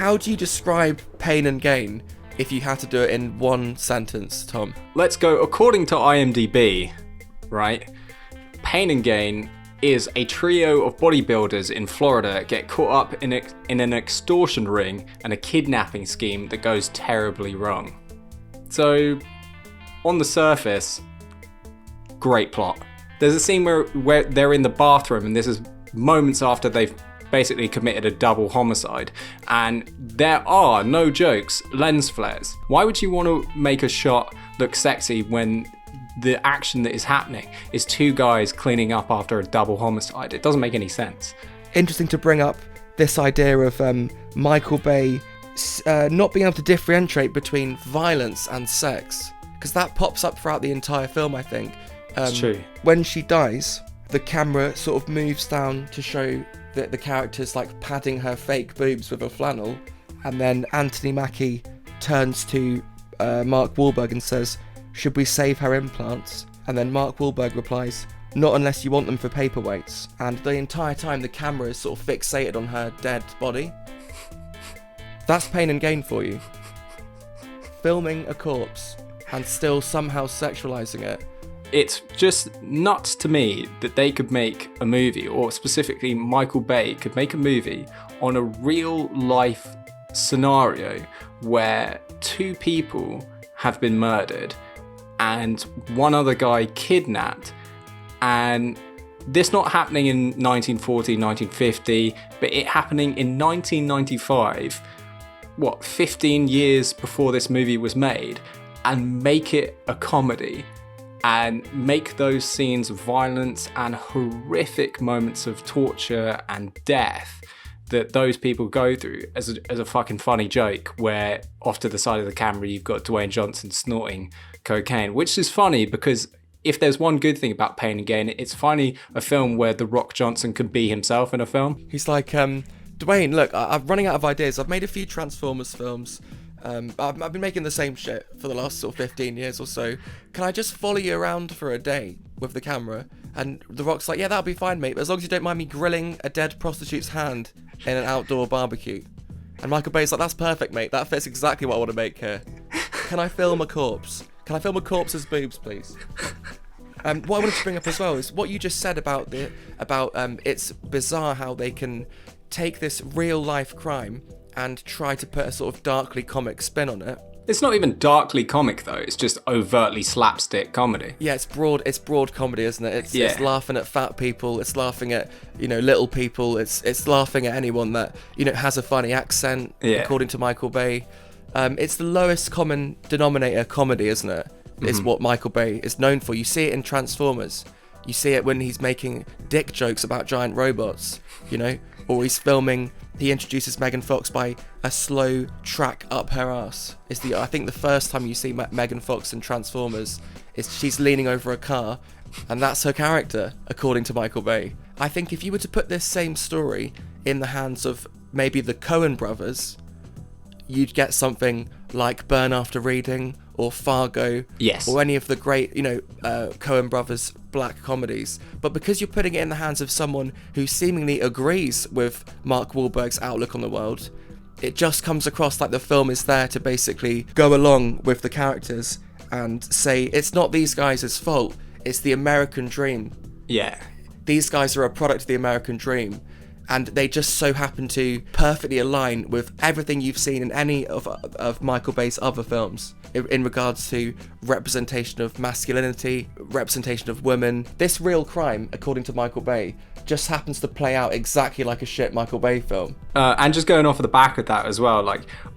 How do you describe Pain and Gain if you had to do it in one sentence, Tom? Let's go according to IMDb, right? Pain and Gain is a trio of bodybuilders in Florida get caught up in an extortion ring and a kidnapping scheme that goes terribly wrong. So, on the surface, great plot. There's a scene where they're in the bathroom, and this is moments after they've basically committed a double homicide, and there are, no jokes, lens flares. Why would you want to make a shot look sexy when the action that is happening is two guys cleaning up after a double homicide? It doesn't make any sense. Interesting to bring up this idea of Michael Bay not being able to differentiate between violence and sex, because that pops up throughout the entire film, I think. It's true. When she dies, the camera sort of moves down to show that the character's like padding her fake boobs with a flannel, and then Anthony Mackie turns to Mark Wahlberg and says, "Should we save her implants?" And then Mark Wahlberg replies, "Not unless you want them for paperweights." And the entire time the camera is sort of fixated on her dead body. That's Pain and Gain for you. Filming a corpse and still somehow sexualizing it. It's just nuts to me that they could make a movie, or specifically Michael Bay could make a movie on a real life scenario where two people have been murdered and one other guy kidnapped, and this not happening in 1940, 1950, but it happening in 1995, 15 years before this movie was made, and make it a comedy. And make those scenes of violence and horrific moments of torture and death that those people go through as a fucking funny joke, where off to the side of the camera you've got Dwayne Johnson snorting cocaine, which is funny because if there's one good thing about Pain and Gain, it's finally a film where The Rock Johnson can be himself in a film. He's like, Dwayne, look, I'm running out of ideas. I've made a few Transformers films. I've been making the same shit for the last sort of 15 years or so. Can I just follow you around for a day with the camera? And The Rock's like, yeah, that'll be fine, mate, but as long as you don't mind me grilling a dead prostitute's hand in an outdoor barbecue. And Michael Bay's like, that's perfect, mate. That fits exactly what I want to make here. Can I film a corpse? Can I film a corpse's boobs, please? What I wanted to bring up as well is what you just said about it's bizarre how they can take this real life crime and try to put a sort of darkly comic spin on it. It's not even darkly comic though, it's just overtly slapstick comedy. Yeah, it's broad comedy, isn't it? It's laughing at fat people, it's laughing at, little people, it's laughing at anyone that, has a funny accent, according to Michael Bay. It's the lowest common denominator comedy, isn't it? Is what Michael Bay is known for. You see it in Transformers. You see it when he's making dick jokes about giant robots, or he's filming. He introduces Megan Fox by a slow track up her ass. I think the first time you see Megan Fox in Transformers is she's leaning over a car, and that's her character, according to Michael Bay. I think if you were to put this same story in the hands of maybe the Coen brothers, you'd get something like Burn After Reading or Fargo, or any of the great, Coen brothers black comedies. But because you're putting it in the hands of someone who seemingly agrees with Mark Wahlberg's outlook on the world, it just comes across like the film is there to basically go along with the characters and say it's not these guys' fault, it's the American dream. Yeah. These guys are a product of the American dream, and they just so happen to perfectly align with everything you've seen in any of Michael Bay's other films in regards to representation of masculinity, representation of women. This real crime, according to Michael Bay, just happens to play out exactly like a shit Michael Bay film. And just going off of the back of that as well,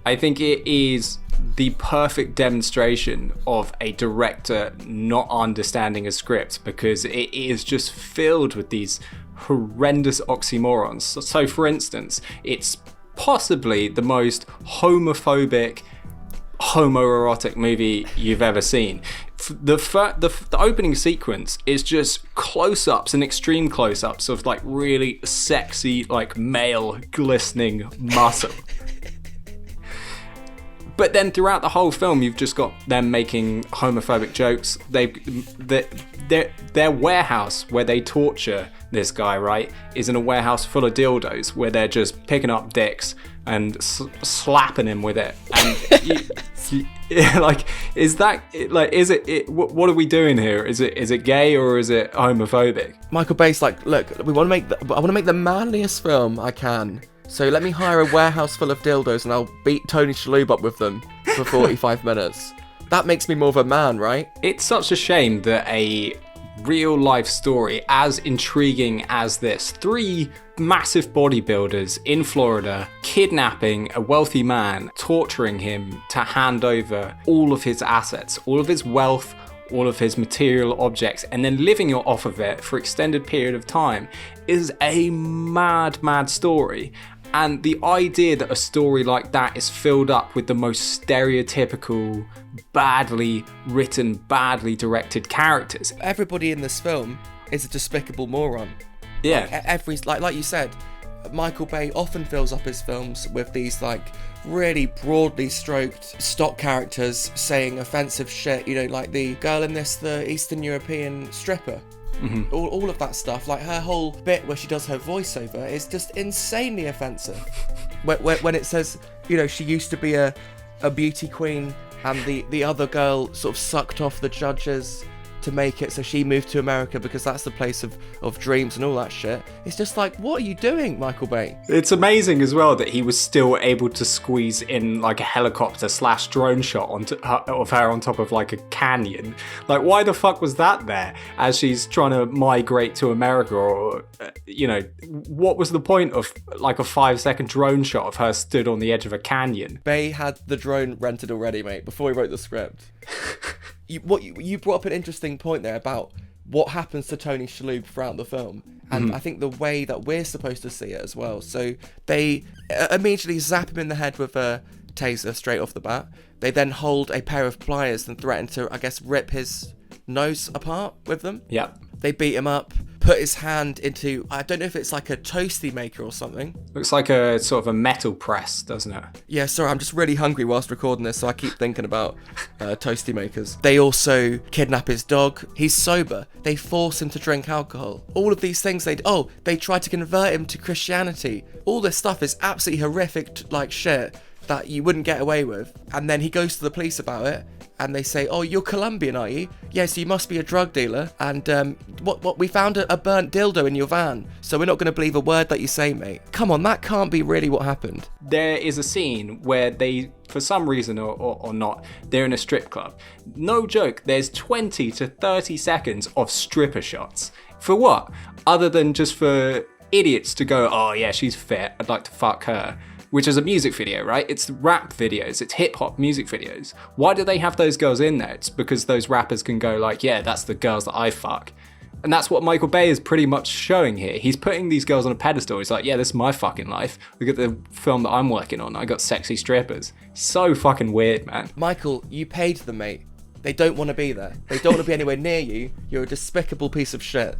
I think it is the perfect demonstration of a director not understanding a script, because it is just filled with these horrendous oxymorons. So for instance, it's possibly the most homophobic, homoerotic movie you've ever seen. The opening sequence is just close-ups and extreme close-ups of really sexy male glistening muscle. But then throughout the whole film, you've just got them making homophobic jokes. Their warehouse where they torture this guy, right, is in a warehouse full of dildos where they're just picking up dicks and slapping him with it. And like, is that like, is it what are we doing here? Is it gay or is it homophobic? Michael Bay's like, look, I want to make the manliest film I can. So let me hire a warehouse full of dildos and I'll beat Tony Shalhoub up with them for 45 minutes. That makes me more of a man, right? It's such a shame that a real life story as intriguing as this, 3 massive bodybuilders in Florida kidnapping a wealthy man, torturing him to hand over all of his assets, all of his wealth, all of his material objects, and then living off of it for extended period of time, is a mad story. And the idea that a story like that is filled up with the most stereotypical, badly written, badly directed characters. Everybody in this film is a despicable moron. Yeah. Like you said, Michael Bay often fills up his films with these like really broadly stroked stock characters saying offensive shit, you know, like the girl in this, the Eastern European stripper. Mm-hmm. All of that stuff, like her whole bit where she does her voiceover is just insanely offensive. when it says, you know, she used to be a beauty queen and the other girl sort of sucked off the judges to make it, so she moved to America because that's the place of dreams and all that shit. It's just like, what are you doing, Michael Bay? It's amazing as well that he was still able to squeeze in like a helicopter / drone shot of her on top of like a canyon. Like, why the fuck was that there as she's trying to migrate to America? Or you know, what was the point of like a 5-second drone shot of her stood on the edge of a canyon? Bay had the drone rented already, mate, before he wrote the script. You brought up an interesting point there about what happens to Tony Shalhoub throughout the film, and I think the way that we're supposed to see it as well. So they immediately zap him in the head with a taser straight off the bat. They then hold a pair of pliers and threaten to, I guess, rip his nose apart with them. Yeah. They beat him up, put his hand into, I don't know if it's like a toasty maker or something. Looks like a sort of a metal press, doesn't it? Yeah, sorry, I'm just really hungry whilst recording this, so I keep thinking about toasty makers. They also kidnap his dog. He's sober. They force him to drink alcohol. All of these things, they try to convert him to Christianity. All this stuff is absolutely horrific, like shit, that you wouldn't get away with. And then he goes to the police about it. And they say, oh, you're Colombian, are you? Yes, you must be a drug dealer. And what we found a burnt dildo in your van, so we're not going to believe a word that you say, mate. Come on, that can't be really what happened. There is a scene where they, for some reason or not, they're in a strip club. No joke, there's 20 to 30 seconds of stripper shots. For what? Other than just for idiots to go, oh yeah, she's fit, I'd like to fuck her. Which is a music video, right? It's rap videos, it's hip hop music videos. Why do they have those girls in there? It's because those rappers can go like, yeah, that's the girls that I fuck. And that's what Michael Bay is pretty much showing here. He's putting these girls on a pedestal. He's like, yeah, this is my fucking life. Look at the film that I'm working on. I got sexy strippers. So fucking weird, man. Michael, you paid them, mate. They don't want to be there. They don't want to be anywhere near you. You're a despicable piece of shit.